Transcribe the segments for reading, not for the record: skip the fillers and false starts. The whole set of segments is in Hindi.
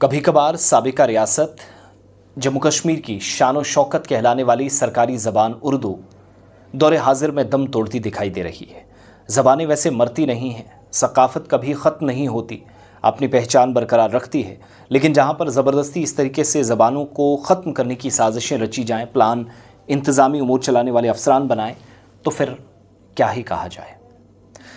कभी कभार साबिका रियासत जम्मू कश्मीर की शान और शौकत कहलाने वाली सरकारी ज़बान उर्दू दौरे हाजिर में दम तोड़ती दिखाई दे रही है। ज़बानें वैसे मरती नहीं हैं, सकाफ़त कभी ख़त्म नहीं होती, अपनी पहचान बरकरार रखती है। लेकिन जहाँ पर ज़बरदस्ती इस तरीके से ज़बानों को ख़त्म करने की साजिशें रची जाएँ, प्लान इंतज़ामी उमूर चलाने वाले अफसरान बनाएँ, तो फिर क्या ही कहा जाए।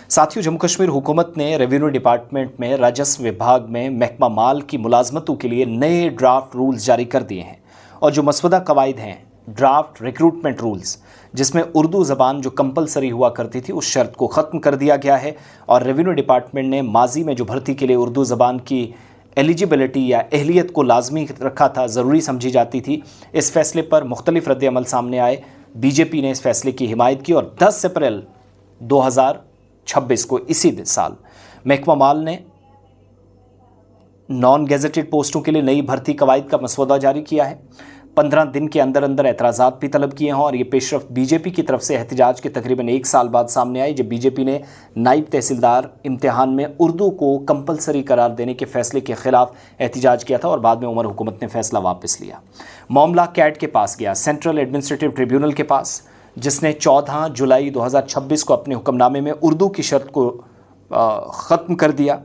साथियों, जम्मू कश्मीर हुकूमत ने रेवेन्यू डिपार्टमेंट में राजस्व विभाग में महकमा माल की मुलाजमतों के लिए नए ड्राफ्ट रूल्स जारी कर दिए हैं। और जो मसवदा कवायद हैं, ड्राफ्ट रिक्रूटमेंट रूल्स, जिसमें उर्दू ज़बान जो कंपलसरी हुआ करती थी, उस शर्त को ख़त्म कर दिया गया है। और रेवेन्यू डिपार्टमेंट ने माजी में जो भर्ती के लिए उर्दू ज़बान की एलिजिबिलिटी या अहलियत को लाजमी रखा था, ज़रूरी समझी जाती थी, इस फैसले पर मुख्तलिफ रद्द अमल सामने आए। बीजेपी ने इस फैसले की हिमायत की और 10 अप्रैल 2026 को इसी साल महकमा माल ने नॉन गेजेटेड पोस्टों के लिए नई भर्ती कवायद का मसवदा जारी किया है। 15 दिन के अंदर अंदर एतराज़ात भी तलब किए हैं और ये पेशरफ बीजेपी की तरफ से एहतजाज के तकरीबन 1 साल बाद सामने आई, जब बीजेपी ने नायब तहसीलदार इम्तिहान में उर्दू को कंपलसरी करार देने के फैसले के खिलाफ एहतजाज किया था और बाद में उमर हुकूमत ने फैसला वापस लिया। मामला कैट के पास गया, सेंट्रल एडमिनिस्ट्रेटिव ट्रिब्यूनल के पास, जिसने 14 जुलाई 2026 को अपने हुक्मनामे में उर्दू की शर्त को ख़त्म कर दिया।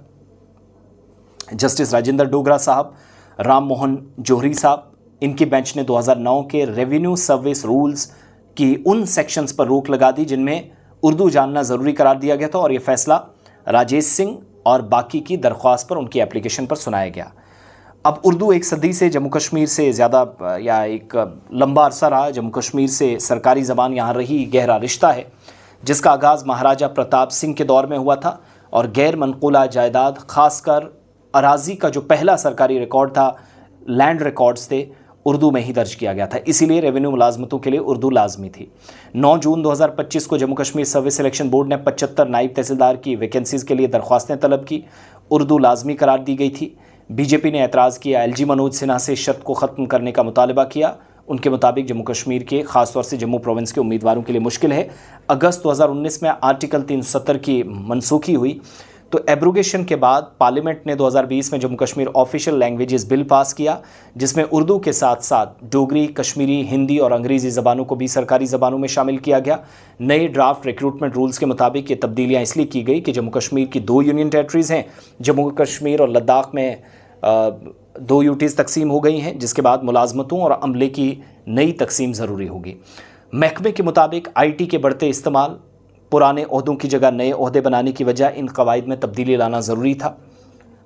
जस्टिस राजेंद्र डोगरा साहब, राम मोहन जौहरी साहब, इनकी बेंच ने 2009 के रेवेन्यू सर्विस रूल्स की उन सेक्शंस पर रोक लगा दी जिनमें उर्दू जानना ज़रूरी करार दिया गया था और ये फैसला राजेश सिंह और बाकी की दरख्वास्त पर उनकी एप्लीकेशन पर सुनाया गया। अब उर्दू एक सदी से जम्मू कश्मीर से ज़्यादा या एक लंबा अरसा रहा जम्मू कश्मीर से सरकारी ज़बान यहाँ रही, गहरा रिश्ता है, जिसका आगाज़ महाराजा प्रताप सिंह के दौर में हुआ था और गैर मनकूला जायदाद, ख़ासकर अराज़ी का जो पहला सरकारी रिकॉर्ड था, लैंड रिकॉर्ड्स थे, उर्दू में ही दर्ज किया गया था। इसीलिए रेवेन्यू मुलाजमतों के लिए उर्दू लाजमी थी। 9 जून 2025 को Jammu Kashmir service selection board ने 75 नायब तहसीलदार की वैकेंसीज़ के लिए दरख्वास्तें तलब की, उर्दू लाजमी करार दी गई थी। बीजेपी ने एतराज़ किया, LG मनोज सिन्हा से शर्त को ख़त्म करने का मुतालबा किया। उनके मुताबिक जम्मू कश्मीर के ख़ासतौर से जम्मू प्रोविंस के उम्मीदवारों के लिए मुश्किल है। अगस्त 2019 में आर्टिकल 370 की मनसूखी हुई, तो एब्रोगेशन के बाद पार्लियामेंट ने 2020 में Jammu Kashmir official languages bill pass किया, जिसमें उर्दू के साथ साथ डोगरी, कश्मीरी, हिंदी और अंग्रेज़ी ज़बानों को भी सरकारी ज़बानों में शामिल किया गया। नए ड्राफ्ट रिक्रूटमेंट रूल्स के मुताबिक ये तब्दीलियाँ इसलिए की गई कि जम्मू कश्मीर की 2 यूनियन टेरिटरीज़ हैं, जम्मू कश्मीर और लद्दाख में 2 यूटीज़ तकसीम हो गई हैं, जिसके बाद मुलाजमतों और अमले की नई तकसीम ज़रूरी होगी। महकमे के मुताबिक IT के बढ़ते इस्तेमाल, पुराने ओहदों की जगह नए ओहदे बनाने की वजह इन कवायद में तब्दीली लाना ज़रूरी था।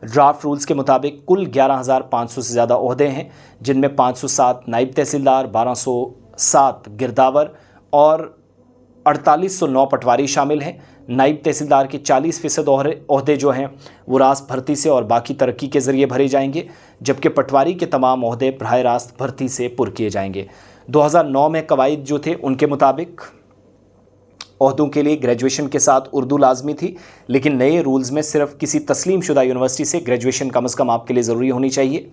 ड्राफ्ट रूल्स के मुताबिक कुल 11,500 से ज़्यादा ओहदे हैं, जिनमें 507 नायब तहसीलदार, 1207 गिरदावर और 4809 पटवारी शामिल हैं। नायब तहसीलदार के 40% ओहदे जो हैं वो रास्त भर्ती से और बाकी तरक्की के ज़रिए भरे जाएंगे, जबकि पटवारी के तमाम ओहदे बराह रास्त भर्ती से पुर किए जाएंगे। 2009 में कवायद जो थे उनके मुताबिक ओहदों के लिए ग्रेजुएशन के साथ उर्दू लाजमी थी, लेकिन नए रूल्स में सिर्फ किसी तस्लीम शुदा यूनिवर्सिटी से ग्रेजुएशन कम अज़ कम आपके लिए ज़रूरी होनी चाहिए।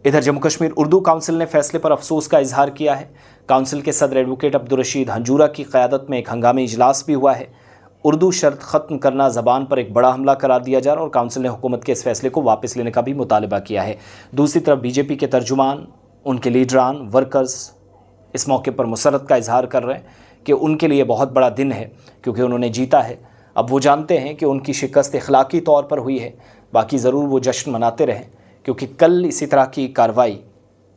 इधर जम्मू कश्मीर उर्दू काउंसिल ने फैसले पर अफसोस का इजहार किया है। काउंसिल के सदर एडवोकेट अब्दुल रशीद हंजूरा की क़यादत में एक हंगामी इजलास भी हुआ है। उर्दू शर्त ख़त्म करना ज़बान पर एक बड़ा हमला करार दिया जा रहा है और काउंसिल ने हुकूमत के इस फैसले को वापस लेने का भी मुतालबा किया है। दूसरी तरफ बीजेपी के तर्जुमान, उनके लीडरान, वर्कर्स इस मौके पर मुसरत का इजहार कर रहे हैं कि उनके लिए बहुत बड़ा दिन है, क्योंकि उन्होंने जीता है। अब वो जानते हैं कि उनकी शिकस्त इखलाकी तौर पर हुई है, बाकी ज़रूर वो जश्न मनाते रहें, क्योंकि कल इसी तरह की कार्रवाई,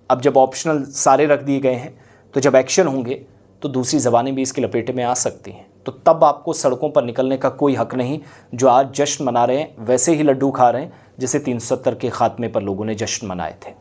अब जब ऑप्शनल सारे रख दिए गए हैं, तो जब एक्शन होंगे तो दूसरी ज़बानें भी इसकी लपेटे में आ सकती हैं। तो तब आपको सड़कों पर निकलने का कोई हक़ नहीं। जो आज जश्न मना रहे हैं वैसे ही लड्डू खा रहे हैं जैसे 370 के ख़ात्मे पर लोगों ने जश्न मनाए थे।